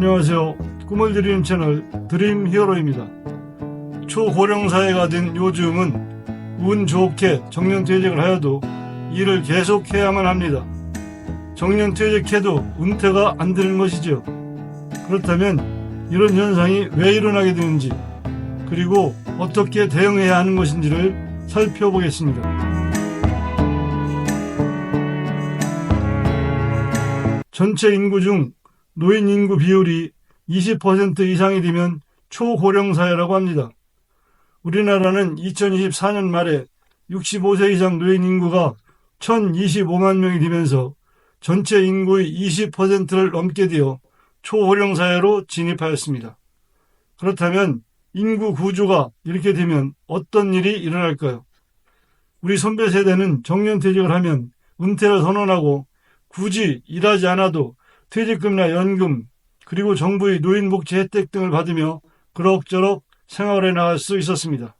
안녕하세요. 꿈을 드리는 채널 드림 히어로입니다. 초고령사회가 된 요즘은 운 좋게 정년퇴직을 하여도 일을 계속해야만 합니다. 정년퇴직해도 은퇴가 안 되는 것이죠. 그렇다면 이런 현상이 왜 일어나게 되는지, 그리고 어떻게 대응해야 하는 것인지를 살펴보겠습니다. 전체 인구 중 노인 인구 비율이 20% 이상이 되면 초고령사회라고 합니다. 우리나라는 2024년 말에 65세 이상 노인 인구가 1025만 명이 되면서 전체 인구의 20%를 넘게 되어 초고령사회로 진입하였습니다. 그렇다면 인구 구조가 이렇게 되면 어떤 일이 일어날까요? 우리 선배 세대는 정년퇴직을 하면 은퇴를 선언하고 굳이 일하지 않아도 퇴직금이나 연금, 그리고 정부의 노인복지 혜택 등을 받으며 그럭저럭 생활해 나갈 수 있었습니다.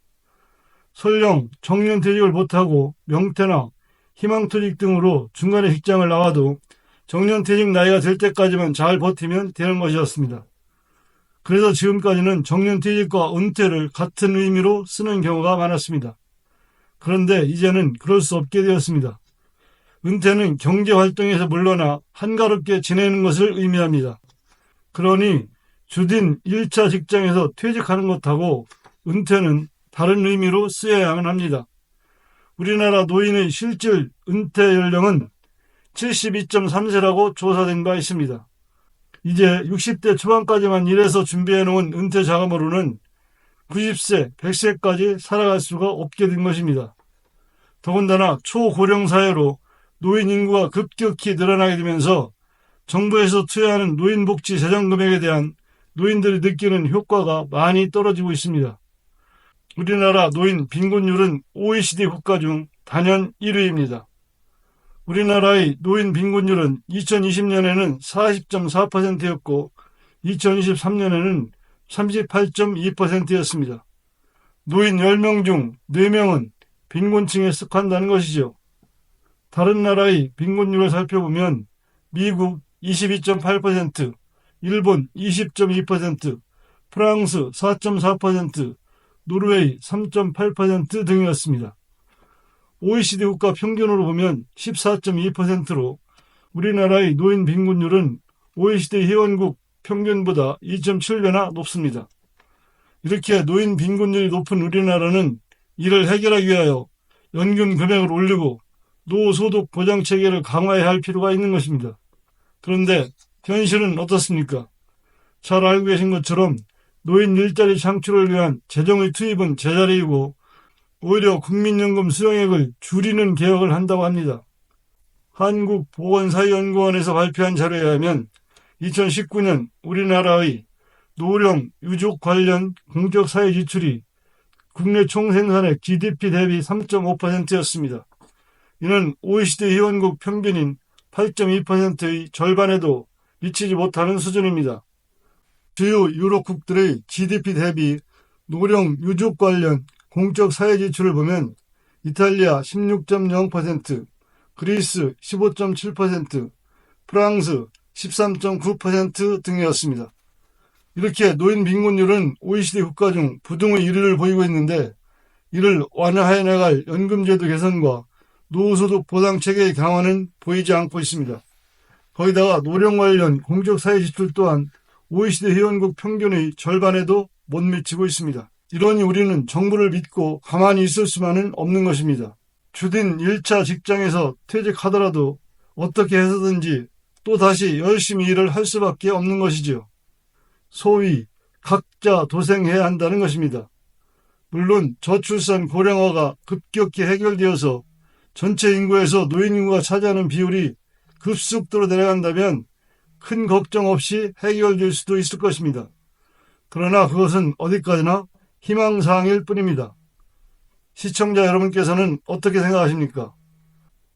설령 정년퇴직을 못하고 명퇴나 희망퇴직 등으로 중간에 직장을 나와도 정년퇴직 나이가 될 때까지만 잘 버티면 되는 것이었습니다. 그래서 지금까지는 정년퇴직과 은퇴를 같은 의미로 쓰는 경우가 많았습니다. 그런데 이제는 그럴 수 없게 되었습니다. 은퇴는 경제활동에서 물러나 한가롭게 지내는 것을 의미합니다. 그러니 주된 1차 직장에서 퇴직하는 것하고 은퇴는 다른 의미로 쓰여야만 합니다. 우리나라 노인의 실질 은퇴 연령은 72.3세라고 조사된 바 있습니다. 이제 60대 초반까지만 일해서 준비해놓은 은퇴 자금으로는 90세, 100세까지 살아갈 수가 없게 된 것입니다. 더군다나 초고령사회로 노인 인구가 급격히 늘어나게 되면서 정부에서 투여하는 노인복지 재정금액에 대한 노인들이 느끼는 효과가 많이 떨어지고 있습니다. 우리나라 노인 빈곤율은 OECD 국가 중 단연 1위입니다. 우리나라의 노인 빈곤율은 2020년에는 40.4%였고 2023년에는 38.2%였습니다. 노인 10명 중 4명은 빈곤층에 속한다는 것이죠. 다른 나라의 빈곤율을 살펴보면 미국 22.8%, 일본 20.2%, 프랑스 4.4%, 노르웨이 3.8% 등이었습니다. OECD 국가 평균으로 보면 14.2%로 우리나라의 노인 빈곤율은 OECD 회원국 평균보다 2.7배나 높습니다. 이렇게 노인 빈곤율이 높은 우리나라는 이를 해결하기 위하여 연금 금액을 올리고 노소득 보장 체계를 강화해야 할 필요가 있는 것입니다. 그런데 현실은 어떻습니까? 잘 알고 계신 것처럼 노인 일자리 창출을 위한 재정의 투입은 제자리이고 오히려 국민연금 수령액을 줄이는 개혁을 한다고 합니다. 한국보건사회연구원에서 발표한 자료에 의하면 2019년 우리나라의 노령, 유족 관련 공적사회 지출이 국내 총생산의 GDP 대비 3.5%였습니다. 이는 OECD 회원국 평균인 8.2%의 절반에도 미치지 못하는 수준입니다. 주요 유럽국들의 GDP 대비 노령 유족 관련 공적 사회 지출을 보면 이탈리아 16.0%, 그리스 15.7%, 프랑스 13.9% 등이었습니다. 이렇게 노인 빈곤율은 OECD 국가 중 부동의 1위를 보이고 있는데 이를 완화해 나갈 연금제도 개선과 노소득 보상체계의 강화는 보이지 않고 있습니다. 거기다가 노령 관련 공적사회 지출 또한 OECD 회원국 평균의 절반에도 못 미치고 있습니다. 이러니 우리는 정부를 믿고 가만히 있을 수만은 없는 것입니다. 주된 1차 직장에서 퇴직하더라도 어떻게 해서든지 또다시 열심히 일을 할 수밖에 없는 것이지요. 소위 각자 도생해야 한다는 것입니다. 물론 저출산 고령화가 급격히 해결되어서 전체 인구에서 노인 인구가 차지하는 비율이 급속도로 내려간다면 큰 걱정 없이 해결될 수도 있을 것입니다. 그러나 그것은 어디까지나 희망사항일 뿐입니다. 시청자 여러분께서는 어떻게 생각하십니까?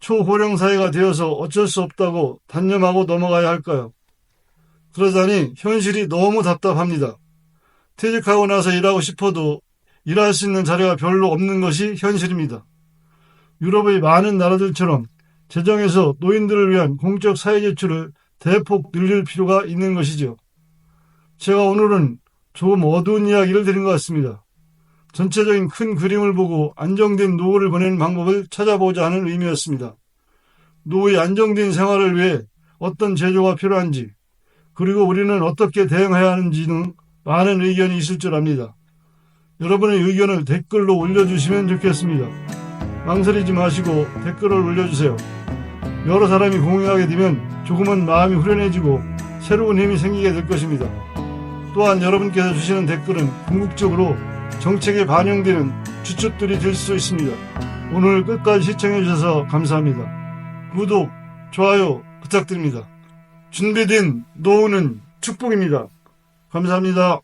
초고령 사회가 되어서 어쩔 수 없다고 단념하고 넘어가야 할까요? 그러자니 현실이 너무 답답합니다. 퇴직하고 나서 일하고 싶어도 일할 수 있는 자리가 별로 없는 것이 현실입니다. 유럽의 많은 나라들처럼 재정에서 노인들을 위한 공적 사회 지출을 대폭 늘릴 필요가 있는 것이죠. 제가 오늘은 조금 어두운 이야기를 드린 것 같습니다. 전체적인 큰 그림을 보고 안정된 노후를 보내는 방법을 찾아보자 하는 의미였습니다. 노후의 안정된 생활을 위해 어떤 제도가 필요한지, 그리고 우리는 어떻게 대응해야 하는지 등 많은 의견이 있을 줄 압니다. 여러분의 의견을 댓글로 올려주시면 좋겠습니다. 망설이지 마시고 댓글을 올려주세요. 여러 사람이 공유하게 되면 조금은 마음이 후련해지고 새로운 힘이 생기게 될 것입니다. 또한 여러분께서 주시는 댓글은 궁극적으로 정책에 반영되는 주춧돌이 될 수 있습니다. 오늘 끝까지 시청해주셔서 감사합니다. 구독, 좋아요 부탁드립니다. 준비된 노후는 축복입니다. 감사합니다.